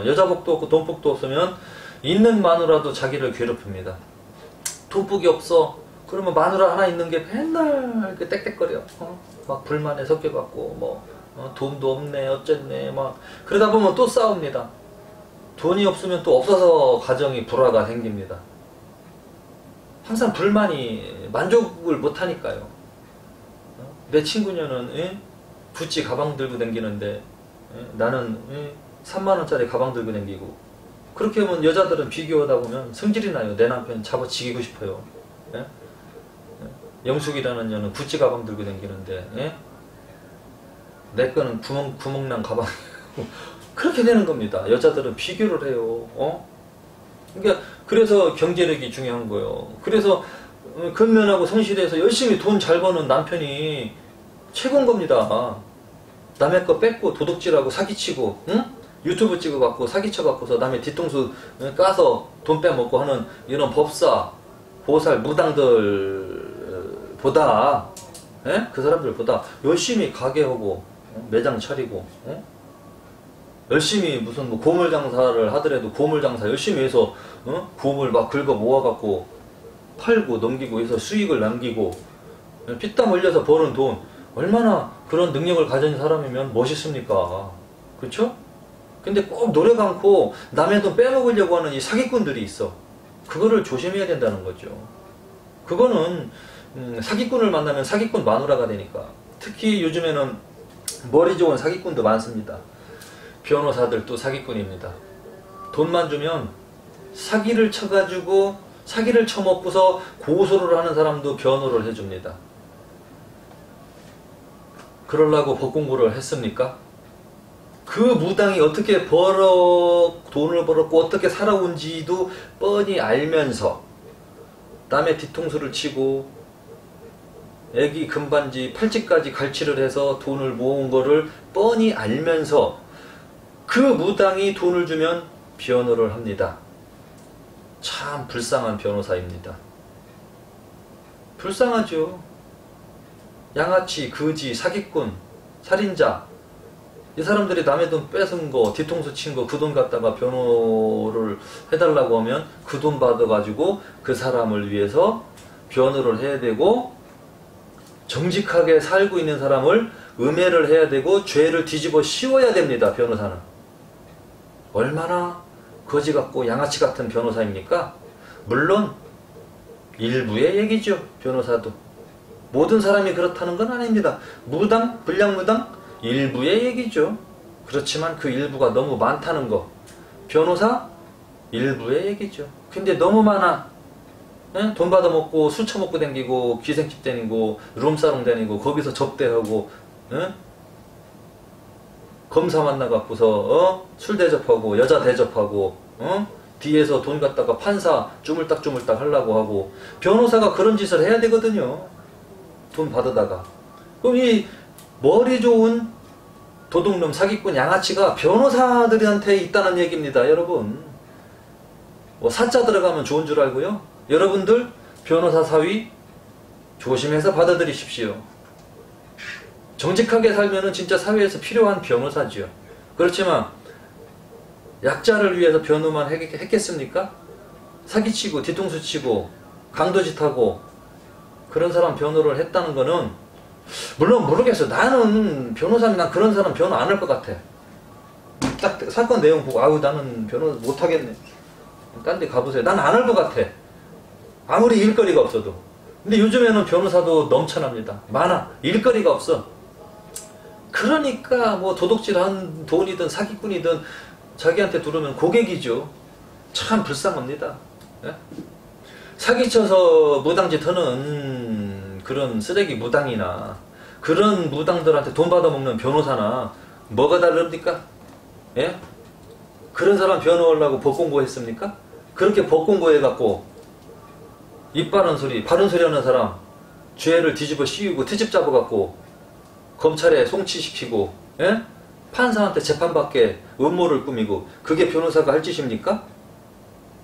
여자복도 없고 돈복도 없으면 있는 마누라도 자기를 괴롭힙니다. 돈복이 없어. 그러면 마누라 하나 있는 게 맨날 그 땡땡거려. 막 불만에 섞여갖고 뭐 돈도 없네 어쨌네 막 그러다 보면 또 싸웁니다. 돈이 없으면 또 없어서 가정이 불화가 생깁니다. 항상 불만이 만족을 못하니까요. 내 친구녀는 구찌 가방 들고 다니는데 나는 3만원짜리 가방 들고 다니고 그렇게 하면 여자들은 비교하다 보면 성질이 나요. 내 남편 잡아치기고 싶어요. 영숙이라는 년은 구찌 가방 들고 다니는데 내 거는 구멍난 가방 그렇게 되는 겁니다. 여자들은 비교를 해요. 그러니까 그래서 경제력이 중요한 거예요. 그래서 근면하고 성실해서 열심히 돈 잘 버는 남편이 최고인 겁니다. 남의 거 뺏고 도둑질하고 사기치고 유튜브 찍어갖고 사기쳐갖고서 남의 뒤통수 까서 돈 빼먹고 하는 이런 법사, 보살, 무당들보다 그 사람들보다 열심히 가게하고 매장 차리고 열심히 무슨 뭐 고물 장사를 하더라도 고물 장사 열심히 해서 고물 막 긁어 모아갖고 팔고 넘기고 해서 수익을 남기고 피땀 흘려서 버는 돈 얼마나 그런 능력을 가진 사람이면 멋있습니까? 그렇죠? 근데 꼭 노력 않고 남의 돈 빼먹으려고 하는 이 사기꾼들이 있어. 그거를 조심해야 된다는 거죠. 그거는 사기꾼을 만나면 사기꾼 마누라가 되니까. 특히 요즘에는 머리 좋은 사기꾼도 많습니다. 변호사들도 사기꾼입니다. 돈만 주면 사기를 쳐가지고 사기를 쳐먹고서 고소를 하는 사람도 변호를 해줍니다. 그러려고 법 공부를 했습니까? 그 무당이 어떻게 돈을 벌었고 어떻게 살아온지도 뻔히 알면서 남의 뒤통수를 치고 애기 금반지 팔찌까지 갈취를 해서 돈을 모은 거를 뻔히 알면서 그 무당이 돈을 주면 변호를 합니다. 참 불쌍한 변호사입니다. 불쌍하죠. 양아치, 거지, 사기꾼, 살인자 이 사람들이 남의 돈 뺏은 거, 뒤통수 친 거 그 돈 갖다가 변호를 해달라고 하면 그 돈 받아가지고 그 사람을 위해서 변호를 해야 되고 정직하게 살고 있는 사람을 음해를 해야 되고 죄를 뒤집어 씌워야 됩니다. 변호사는. 얼마나 거지 같고 양아치 같은 변호사입니까? 물론 일부의 얘기죠. 변호사도. 모든 사람이 그렇다는 건 아닙니다. 무당, 불량무당 일부의 얘기죠. 그렇지만 그 일부가 너무 많다는 거. 변호사 일부의 얘기죠. 근데 너무 많아. 돈 받아먹고 술 처먹고 다니고 기생집 다니고 룸사롱 다니고 거기서 접대하고 검사 만나갖고서 술 대접하고 여자 대접하고 뒤에서 돈 갖다가 판사 주물딱주물딱 하려고 하고 변호사가 그런 짓을 해야 되거든요. 돈 받아다가. 그럼 이 머리 좋은 도둑놈 사기꾼 양아치가 변호사들한테 있다는 얘기입니다. 여러분. 뭐 사자 들어가면 좋은 줄 알고요. 여러분들 변호사 사위 조심해서 받아들이십시오. 정직하게 살면은 진짜 사회에서 필요한 변호사지요. 그렇지만 약자를 위해서 변호만 했겠습니까? 사기치고 뒤통수 치고 강도짓하고 그런 사람 변호를 했다는 거는 물론 모르겠어. 나는 변호사면 난 그런 사람 변호 안 할 것 같아. 딱 사건 내용 보고 아유 나는 변호 못하겠네. 딴 데 가보세요. 난 안 할 것 같아. 아무리 일거리가 없어도. 근데 요즘에는 변호사도 넘쳐납니다. 많아. 일거리가 없어. 그러니까 뭐 도둑질한 돈이든 사기꾼이든 자기한테 들어오면 고객이죠. 참 불쌍합니다. 예? 사기쳐서 무당짓 하는 그런 쓰레기 무당이나 그런 무당들한테 돈 받아먹는 변호사나 뭐가 다릅니까? 예? 그런 사람 변호하려고 법 공부했습니까? 그렇게 법 공부해갖고 입 바른 소리, 바른 소리 하는 사람 죄를 뒤집어 씌우고 트집 잡아갖고 검찰에 송치시키고 예? 판사한테 재판받게 음모를 꾸미고 그게 변호사가 할 짓입니까?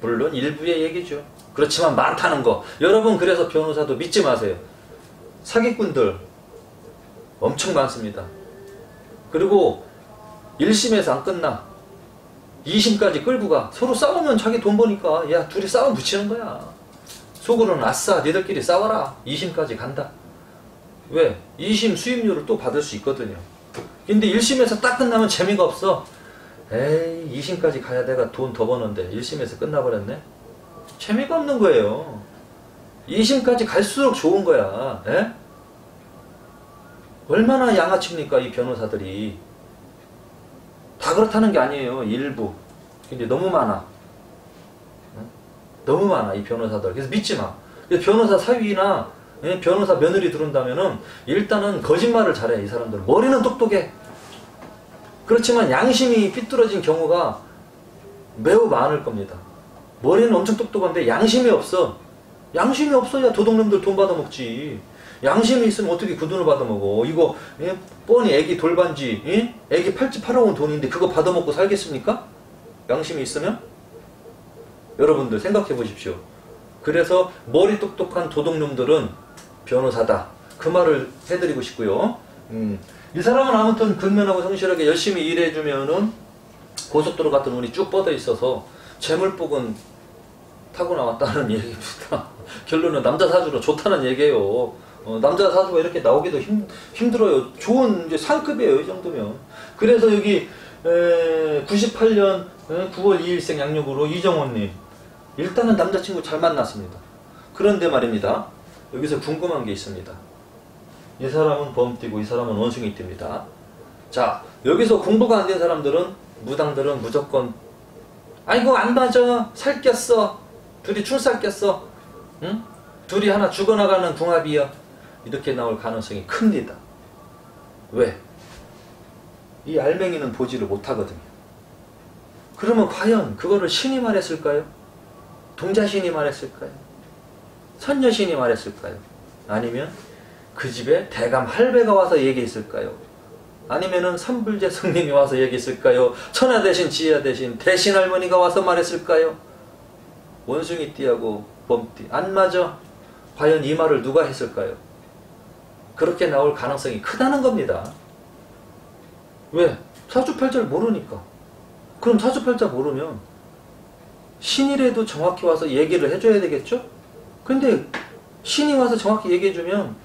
물론 일부의 얘기죠. 그렇지만 많다는 거. 여러분 그래서 변호사도 믿지 마세요. 사기꾼들 엄청 많습니다. 그리고 1심에서 안 끝나. 2심까지 끌고 가. 서로 싸우면 자기 돈 버니까 야 둘이 싸움 붙이는 거야. 속으로는 아싸 니들끼리 싸워라. 2심까지 간다. 왜? 2심 수임료를 또 받을 수 있거든요. 근데 1심에서 딱 끝나면 재미가 없어. 에이 2심까지 가야 내가 돈 더 버는데 1심에서 끝나버렸네. 재미가 없는 거예요. 2심까지 갈수록 좋은 거야. 에? 얼마나 양아치입니까 이 변호사들이. 다 그렇다는 게 아니에요. 일부. 근데 너무 많아. 너무 많아 이 변호사들. 그래서 믿지 마. 변호사 사위나 변호사 며느리 들어온다면은 일단은 거짓말을 잘해 이 사람들. 머리는 똑똑해. 그렇지만 양심이 삐뚤어진 경우가 매우 많을 겁니다. 머리는 엄청 똑똑한데 양심이 없어. 양심이 없어야 도둑놈들 돈 받아먹지. 양심이 있으면 어떻게 그 돈을 받아먹어. 이거 뻔히 애기 돌반지 애기 팔찌 팔아온 돈인데 그거 받아먹고 살겠습니까? 양심이 있으면? 여러분들 생각해 보십시오. 그래서 머리 똑똑한 도둑놈들은 변호사다. 그 말을 해드리고 싶고요. 이 사람은 아무튼 근면하고 성실하게 열심히 일해주면은 고속도로 같은 운이 쭉 뻗어 있어서 재물복은 타고 나왔다는 얘기입니다. 결론은 남자 사주로 좋다는 얘기예요. 남자 사주가 이렇게 나오기도 힘들어요. 좋은 이제 상급이에요. 이 정도면. 그래서 여기 98년 9월 2일생 양력으로 이정원님 일단은 남자친구 잘 만났습니다. 그런데 말입니다. 여기서 궁금한 게 있습니다. 이 사람은 범띠고 이 사람은 원숭이띠입니다. 자, 여기서 공부가 안 된 사람들은 무당들은 무조건 아이고 안 맞아 살꼈어 둘이 출살꼈어 응? 둘이 하나 죽어나가는 궁합이야 이렇게 나올 가능성이 큽니다. 왜? 이 알맹이는 보지를 못하거든요. 그러면 과연 그거를 신이 말했을까요? 동자신이 말했을까요? 선녀신이 말했을까요? 아니면 그 집에 대감 할배가 와서 얘기했을까요? 아니면은 삼불제 성님이 와서 얘기했을까요? 천하 대신 지하 대신 대신 할머니가 와서 말했을까요? 원숭이띠하고 범띠 안 맞아. 과연 이 말을 누가 했을까요? 그렇게 나올 가능성이 크다는 겁니다. 왜? 사주팔자를 모르니까. 그럼 사주팔자 모르면 신이라도 정확히 와서 얘기를 해줘야 되겠죠? 근데 신이 와서 정확히 얘기해주면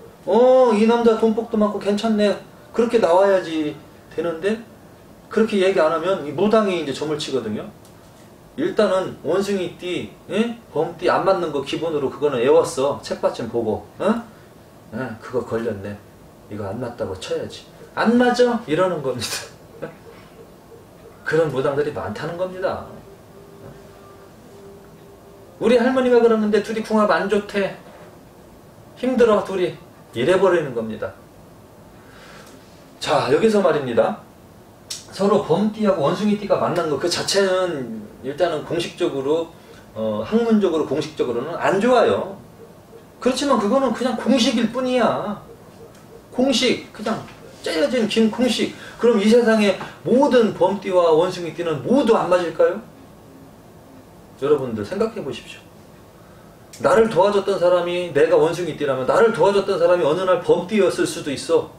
이 남자 돈복도 많고 괜찮네 그렇게 나와야지 되는데 그렇게 얘기 안 하면 이 무당이 이제 점을 치거든요. 일단은 원숭이띠, 범띠 안 맞는 거 기본으로 그거는 외웠어. 책받침 보고, 그거 걸렸네. 이거 안 맞다고 쳐야지. 안 맞아? 이러는 겁니다. 그런 무당들이 많다는 겁니다. 우리 할머니가 그러는데 둘이 궁합 안 좋대. 힘들어 둘이. 이래버리는 겁니다. 자, 여기서 말입니다. 서로 범띠하고 원숭이띠가 만난 거 그 자체는 일단은 공식적으로 학문적으로 공식적으로는 안 좋아요. 그렇지만 그거는 그냥 공식일 뿐이야. 공식 그냥 짜여진 긴 공식. 그럼 이 세상에 모든 범띠와 원숭이띠는 모두 안 맞을까요? 여러분들 생각해 보십시오. 나를 도와줬던 사람이 내가 원숭이띠라면 나를 도와줬던 사람이 어느 날 범띠였을 수도 있어.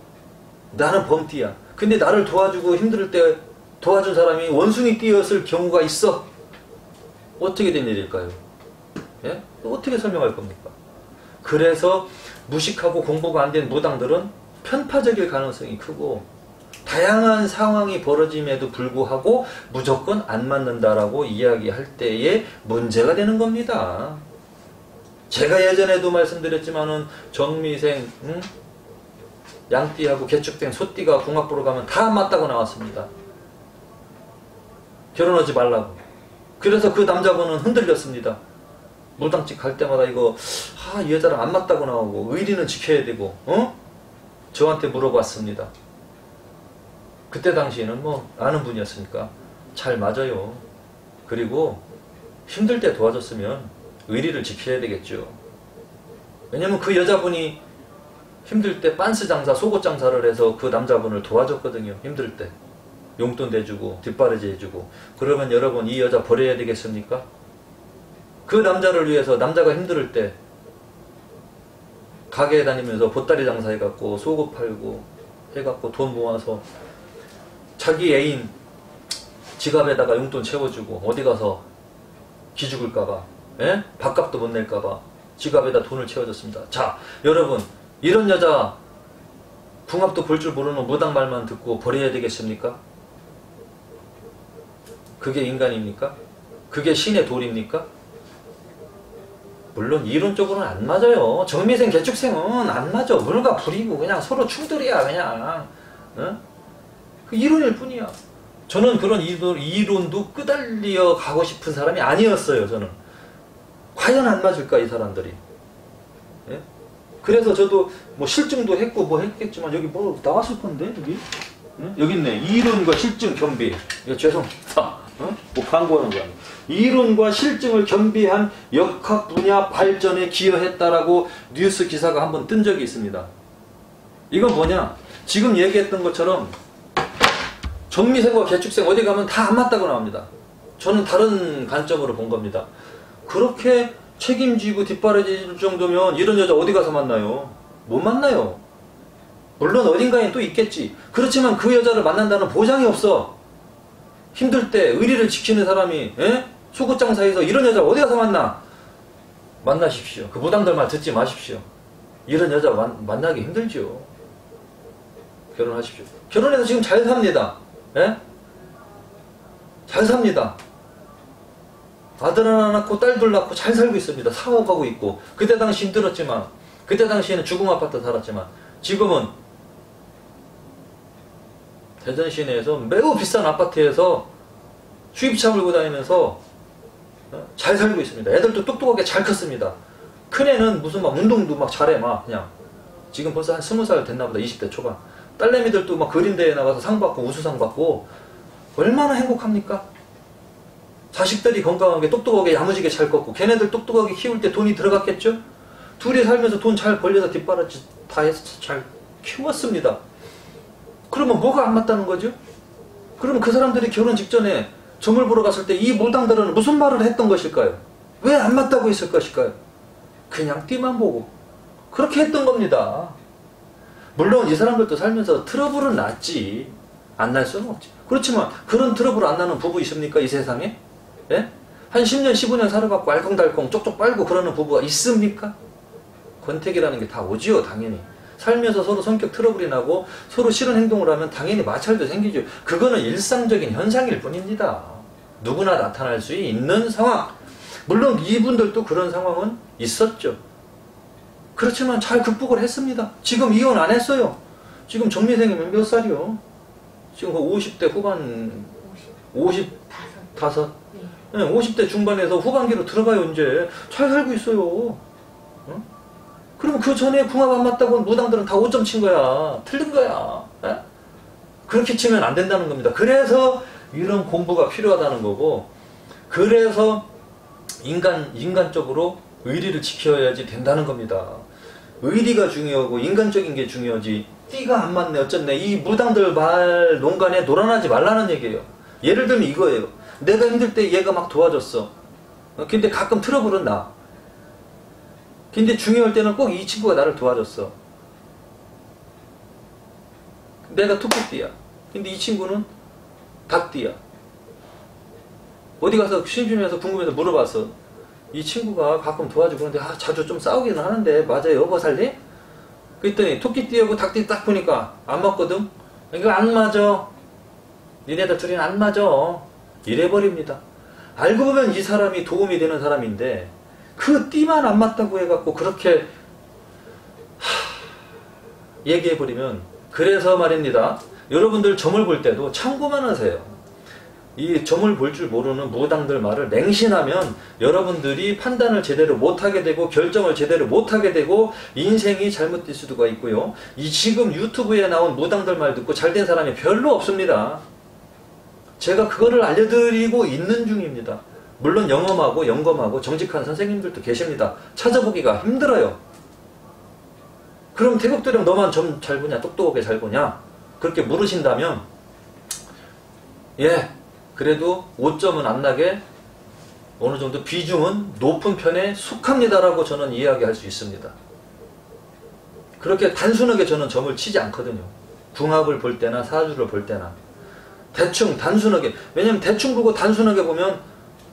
나는 범띠야. 근데 나를 도와주고 힘들 때 도와준 사람이 원숭이띠였을 경우가 있어. 어떻게 된 일일까요? 예? 어떻게 설명할 겁니까? 그래서 무식하고 공부가 안 된 무당들은 편파적일 가능성이 크고 다양한 상황이 벌어짐에도 불구하고 무조건 안 맞는다라고 이야기할 때에 문제가 되는 겁니다. 제가 예전에도 말씀드렸지만은 정미생, 양띠하고 개축된 소띠가 궁합 보러 가면 다 안 맞다고 나왔습니다. 결혼하지 말라고. 그래서 그 남자분은 흔들렸습니다. 무당집 갈 때마다 이거 이 여자랑 안 맞다고 나오고 의리는 지켜야 되고 저한테 물어봤습니다. 그때 당시에는 뭐 아는 분이었으니까 잘 맞아요. 그리고 힘들 때 도와줬으면 의리를 지켜야 되겠죠. 왜냐면 그 여자분이 힘들 때 빤스 장사, 속옷 장사를 해서 그 남자분을 도와줬거든요. 힘들 때. 용돈 내주고 뒷바라지 해주고. 그러면 여러분 이 여자 버려야 되겠습니까? 그 남자를 위해서 남자가 힘들 때 가게에 다니면서 보따리 장사해갖고 속옷 팔고 해갖고 돈 모아서 자기 애인 지갑에다가 용돈 채워주고 어디 가서 기죽을까봐, 예? 밥값도 못 낼까봐 지갑에다 돈을 채워줬습니다. 자, 여러분, 이런 여자 궁합도 볼 줄 모르는 무당 말만 듣고 버려야 되겠습니까? 그게 인간입니까? 그게 신의 도리입니까? 물론 이론적으로는 안 맞아요. 정미생 개축생은 안 맞아. 물과 불이고 그냥 서로 충돌이야. 그냥 그 이론일 뿐이야. 저는 그런 이론도 끄달려 가고 싶은 사람이 아니었어요. 저는 과연 안 맞을까 이 사람들이. 예? 그래서 저도 뭐 실증도 했고 뭐 했겠지만 여기 뭐 나왔을 건데 여기 여기 있네. 이론과 실증 겸비. 이거 죄송합니다. 뭐 광고하는 거야. 이론과 실증을 겸비한 역학 분야 발전에 기여했다라고 뉴스 기사가 한번 뜬 적이 있습니다. 이건 뭐냐? 지금 얘기했던 것처럼 정미생과 개축생 어디 가면 다 안 맞다고 나옵니다. 저는 다른 관점으로 본 겁니다. 그렇게 책임지고 뒷바라지 정도면 이런 여자 어디 가서 만나요? 못 만나요. 물론 어딘가에 또 있겠지. 그렇지만 그 여자를 만난다는 보장이 없어. 힘들 때 의리를 지키는 사람이 속옷장사에서 이런 여자 어디 가서 만나? 만나십시오. 그 무당들 말 듣지 마십시오. 이런 여자 만나기 힘들죠. 결혼하십시오. 결혼해서 지금 잘 삽니다. 예? 잘 삽니다. 아들 하나 낳고 딸 둘 낳고 잘 살고 있습니다. 사업하고 있고. 그때 당시 힘들었지만, 그때 당시에는 주공 아파트 살았지만, 지금은 대전 시내에서 매우 비싼 아파트에서 수입차 몰고 다니면서 잘 살고 있습니다. 애들도 똑똑하게 잘 컸습니다. 큰애는 무슨 막 운동도 막 잘해 막 그냥. 지금 벌써 한 20살 됐나 보다. 20대 초반. 딸내미들도 막 그림대회 나가서 상 받고 우수상 받고 얼마나 행복합니까? 자식들이 건강하게 똑똑하게 야무지게 잘 컸고 걔네들 똑똑하게 키울 때 돈이 들어갔겠죠? 둘이 살면서 돈 잘 벌려서 뒷바라지 다 해서 잘 키웠습니다. 그러면 뭐가 안 맞다는 거죠? 그러면 그 사람들이 결혼 직전에 점을 보러 갔을 때 이 무당들은 무슨 말을 했던 것일까요? 왜 안 맞다고 했을 것일까요? 그냥 띠만 보고 그렇게 했던 겁니다. 물론 이 사람들도 살면서 트러블은 났지. 안 날 수는 없지. 그렇지만 그런 트러블 안 나는 부부 있습니까? 이 세상에? 예? 한 10년 15년 살아갖고 알콩달콩 쪽쪽 빨고 그러는 부부가 있습니까? 권태기라는 게 다 오지요. 당연히. 살면서 서로 성격 트러블이 나고 서로 싫은 행동을 하면 당연히 마찰도 생기죠. 그거는 일상적인 현상일 뿐입니다. 누구나 나타날 수 있는 상황. 물론 이분들도 그런 상황은 있었죠. 그렇지만 잘 극복을 했습니다. 지금 이혼 안 했어요. 지금 정미생이면 몇 살이요? 지금 50대 후반 55? 네, 50대 중반에서 후반기로 들어가요. 이제 잘 살고 있어요. 그럼 그 전에 궁합 안 맞다고 무당들은 다 5점 친 거야. 틀린 거야. 에? 그렇게 치면 안 된다는 겁니다. 그래서 이런 공부가 필요하다는 거고, 그래서 인간적으로 의리를 지켜야지 된다는 겁니다. 의리가 중요하고 인간적인 게 중요하지. 띠가 안 맞네 어쨌네 이 무당들 말 농간에 놀아나지 말라는 얘기예요. 예를 들면 이거예요. 내가 힘들 때 얘가 막 도와줬어. 근데 가끔 트러블은 나. 근데 중요할 때는 꼭 이 친구가 나를 도와줬어. 내가 토끼띠야. 근데 이 친구는 닭띠야. 어디 가서 심심해서 궁금해서 물어봤어. 이 친구가 가끔 도와주고 그러는데 자주 좀 싸우기는 하는데 맞아요? 여보 살래? 그랬더니 토끼띠하고 닭띠 딱 보니까 안 맞거든? 이거 안 맞아. 니네들 둘이는 안 맞아. 이래버립니다. 알고 보면 이 사람이 도움이 되는 사람인데 그 띠만 안 맞다고 해갖고 그렇게 얘기해버리면, 그래서 말입니다. 여러분들 점을 볼 때도 참고만 하세요. 이 점을 볼 줄 모르는 무당들 말을 맹신하면 여러분들이 판단을 제대로 못하게 되고 결정을 제대로 못하게 되고 인생이 잘못될 수가 있고요. 이 지금 유튜브에 나온 무당들 말 듣고 잘된 사람이 별로 없습니다. 제가 그거를 알려드리고 있는 중입니다. 물론 영험하고 영검하고 정직한 선생님들도 계십니다. 찾아보기가 힘들어요. 그럼 태국도령 너만 점 잘 보냐? 똑똑하게 잘 보냐? 그렇게 물으신다면 예, 그래도 5점은 안 나게 어느 정도 비중은 높은 편에 속합니다라고 저는 이야기할 수 있습니다. 그렇게 단순하게 저는 점을 치지 않거든요. 궁합을 볼 때나 사주를 볼 때나. 대충 단순하게, 왜냐면 대충 보고 단순하게 보면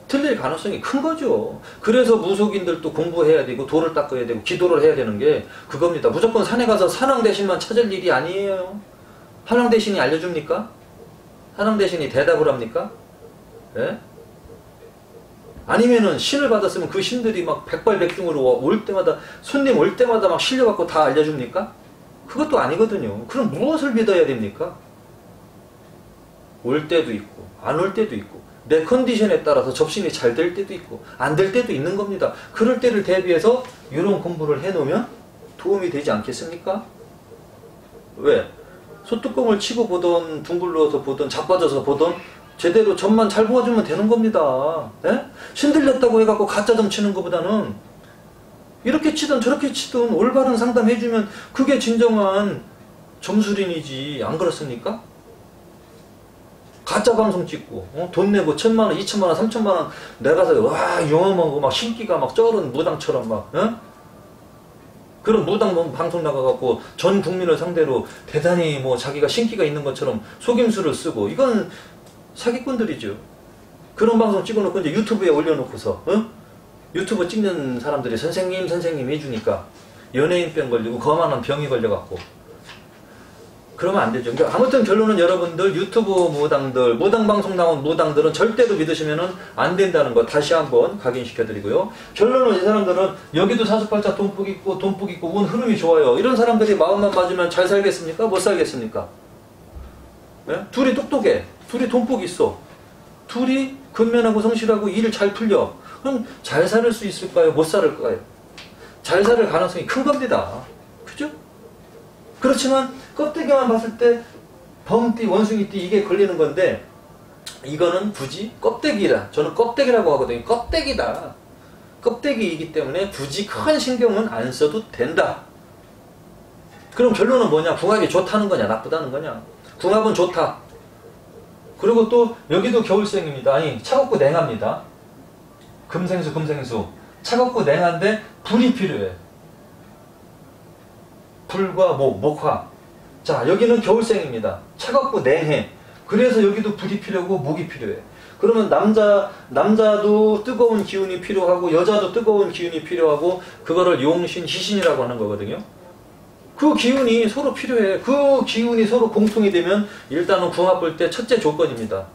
틀릴 가능성이 큰 거죠. 그래서 무속인들도 공부해야 되고 도를 닦아야 되고 기도를 해야 되는 게 그겁니다. 무조건 산에 가서 산왕 대신만 찾을 일이 아니에요. 산왕 대신이 알려줍니까? 산왕 대신이 대답을 합니까? 예? 아니면은 신을 받았으면 그 신들이 막 백발백중으로 올 때마다, 손님 올 때마다 막 실려갖고 다 알려줍니까? 그것도 아니거든요. 그럼 무엇을 믿어야 됩니까? 올 때도 있고 안 올 때도 있고 내 컨디션에 따라서 접신이 잘 될 때도 있고 안 될 때도 있는 겁니다. 그럴 때를 대비해서 이런 공부를 해놓으면 도움이 되지 않겠습니까? 왜? 소뚜껑을 치고 보던, 둥글러서 보던, 자빠져서 보던 제대로 점만 잘 보아주면 되는 겁니다. 예? 신들렸다고 해갖고 가짜 점 치는 것보다는 이렇게 치든 저렇게 치든 올바른 상담 해주면 그게 진정한 점수린이지, 안 그렇습니까? 가짜 방송 찍고 돈 내고 1,000만원, 2,000만원, 3,000만원 내가서 와 영험하고 막 신기가 막 쩔은 무당처럼 막 그런 무당 방송 나가갖고 전 국민을 상대로 대단히 뭐 자기가 신기가 있는 것처럼 속임수를 쓰고, 이건 사기꾼들이죠. 그런 방송 찍어놓고 이제 유튜브에 올려놓고서 유튜브 찍는 사람들이 선생님 해주니까 연예인병 걸리고 거만한 병이 걸려갖고 그러면 안 되죠. 그러니까 아무튼 결론은 여러분들 유튜브 무당들, 무당 방송 나온 무당들은 절대로 믿으시면 안 된다는 거 다시 한번 각인시켜드리고요. 결론은 이 사람들은 여기도 사주팔자 돈복 있고 운 흐름이 좋아요. 이런 사람들이 마음만 맞으면 잘 살겠습니까? 못 살겠습니까? 네? 둘이 똑똑해. 둘이 돈복 있어. 둘이 근면하고 성실하고 일을 잘 풀려. 그럼 잘 살 수 있을까요? 못 살을까요? 잘 살 가능성이 큰 겁니다. 그죠? 그렇지만 껍데기만 봤을 때 범띠, 원숭이띠 이게 걸리는 건데, 이거는 굳이 껍데기라, 저는 껍데기라고 하거든요. 껍데기다. 껍데기이기 때문에 굳이 큰 신경은 안 써도 된다. 그럼 결론은 뭐냐? 궁합이 좋다는 거냐 나쁘다는 거냐? 궁합은 좋다. 그리고 또 여기도 겨울생입니다. 아니 차갑고 냉합니다. 금생수 차갑고 냉한데 불이 필요해. 불과 목화. 자, 여기는 겨울생입니다. 차갑고 냉해. 그래서 여기도 불이 필요하고 목이 필요해. 그러면 남자도 뜨거운 기운이 필요하고 여자도 뜨거운 기운이 필요하고, 그거를 용신, 희신이라고 하는 거거든요. 그 기운이 서로 필요해. 그 기운이 서로 공통이 되면 일단은 궁합 볼 때 첫째 조건입니다.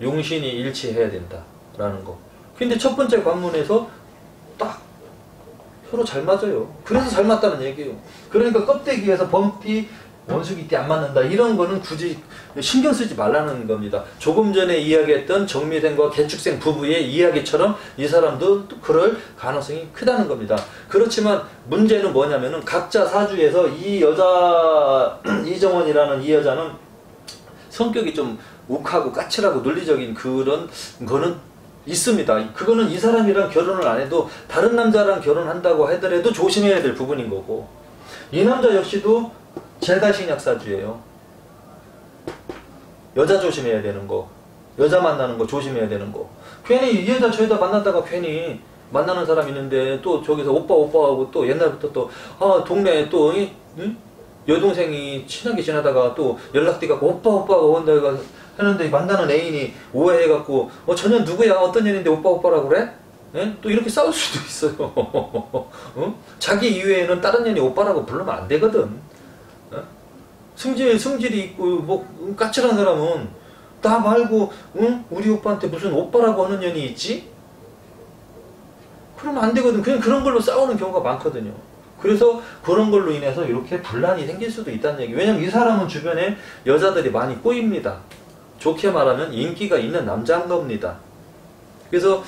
용신이 일치해야 된다라는 거. 근데 첫 번째 관문에서 딱 서로 잘 맞아요. 그래서 잘 맞다는 얘기예요. 그러니까 껍데기에서 범띠, 원숭이띠 안 맞는다, 이런 거는 굳이 신경 쓰지 말라는 겁니다. 조금 전에 이야기했던 정미생과 개축생 부부의 이야기처럼 이 사람도 또 그럴 가능성이 크다는 겁니다. 그렇지만 문제는 뭐냐면은 각자 사주에서 이 여자, 이정원이라는 이 여자는 성격이 좀 욱하고 까칠하고 논리적인 그런 거는 있습니다. 그거는 이 사람이랑 결혼을 안 해도 다른 남자랑 결혼한다고 하더라도 조심해야 될 부분인 거고, 이 남자 역시도 재가신약사주예요. 여자 조심해야 되는 거, 여자 만나는 거 조심해야 되는 거. 괜히 이 여자 저 여자 만났다가 괜히 만나는 사람 있는데 또 저기서 오빠하고 또 옛날부터 또 동네에 또 여동생이 친하게 지내다가 또 연락돼갖고 오빠가 온다가 하는데 만나는 애인이 오해해갖고 저년 누구야? 어떤 년인데 오빠라고 그래? 예? 또 이렇게 싸울 수도 있어요. 자기 이외에는 다른 년이 오빠라고 부르면 안 되거든. 승질이 있고 뭐 까칠한 사람은 나 말고 우리 오빠한테 무슨 오빠라고 하는 년이 있지? 그러면 안 되거든. 그냥 그런 걸로 싸우는 경우가 많거든요. 그래서 그런 걸로 인해서 이렇게 분란이 생길 수도 있다는 얘기. 왜냐면 이 사람은 주변에 여자들이 많이 꼬입니다. 좋게 말하면 인기가 있는 남자인 겁니다. 그래서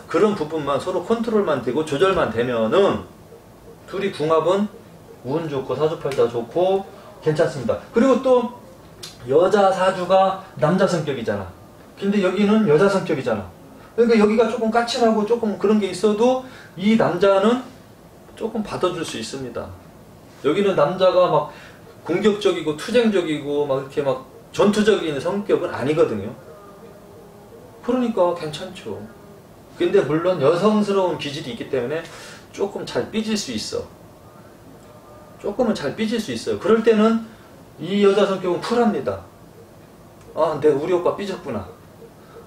그런 부분만 서로 컨트롤만 되고 조절만 되면은 둘이 궁합은 운 좋고 사주팔자 좋고 괜찮습니다. 그리고 또 여자 사주가 남자 성격이잖아. 근데 여기는 여자 성격이잖아. 그러니까 여기가 조금 까칠하고 조금 그런 게 있어도 이 남자는 조금 받아줄 수 있습니다. 여기는 남자가 막 공격적이고 투쟁적이고 막 이렇게 막 전투적인 성격은 아니거든요. 그러니까 괜찮죠. 근데 물론 여성스러운 기질이 있기 때문에 조금 잘 삐질 수 있어. 조금은 잘 삐질 수 있어요. 그럴 때는 이 여자 성격은 쿨합니다. 아, 우리 오빠 삐졌구나.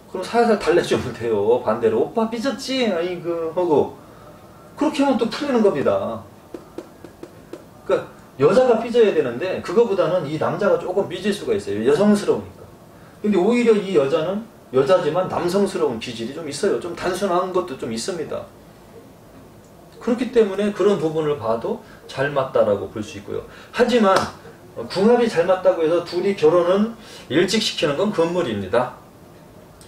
그럼 살살 달래주면 돼요. 반대로 오빠 삐졌지? 아이고 하고 그렇게 하면 또 풀리는 겁니다. 그러니까 여자가 삐져야 되는데 그거보다는 이 남자가 조금 삐질 수가 있어요. 여성스러우니까. 근데 오히려 이 여자는 여자지만 남성스러운 기질이 좀 있어요. 좀 단순한 것도 좀 있습니다. 그렇기 때문에 그런 부분을 봐도 잘 맞다라고 볼 수 있고요. 하지만 궁합이 잘 맞다고 해서 둘이 결혼은 일찍 시키는 건 금물입니다.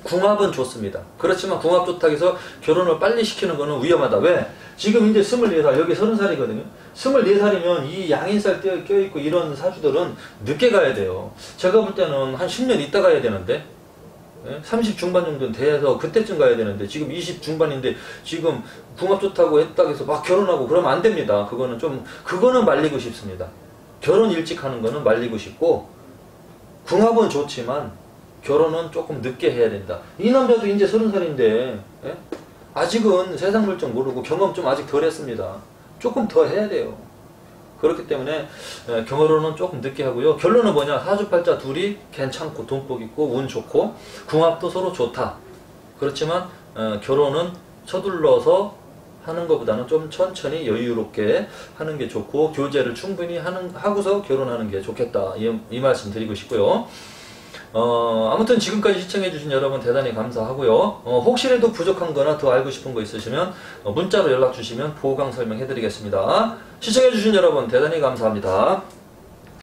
궁합은 좋습니다. 그렇지만 궁합 좋다고 해서 결혼을 빨리 시키는 거는 위험하다. 왜? 지금 이제 24살, 여기 30살이거든요. 24살이면 이 양인살 껴있고 이런 사주들은 늦게 가야 돼요. 제가 볼 때는 한 10년 있다 가야 되는데 30 중반 정도는 돼서 그때쯤 가야 되는데 지금 20 중반인데 지금 궁합 좋다고 했다고 해서 막 결혼하고 그러면 안 됩니다. 그거는 말리고 싶습니다. 결혼 일찍 하는 거는 말리고 싶고 궁합은 좋지만 결혼은 조금 늦게 해야 된다. 이 남자도 이제 30살인데 아직은 세상 물정 모르고 경험 좀 아직 덜 했습니다. 조금 더 해야 돼요. 그렇기 때문에 결혼은 조금 늦게 하고요. 결론은 뭐냐? 사주팔자 둘이 괜찮고 돈복 있고 운 좋고 궁합도 서로 좋다. 그렇지만 결혼은 서둘러서 하는 것보다는 좀 천천히 여유롭게 하는 게 좋고 교제를 충분히 하고서 결혼하는 게 좋겠다. 이 말씀 드리고 싶고요. 아무튼 지금까지 시청해주신 여러분 대단히 감사하고요. 혹시라도 부족한 거나 더 알고 싶은 거 있으시면 문자로 연락 주시면 보강 설명해 드리겠습니다. 시청해주신 여러분 대단히 감사합니다.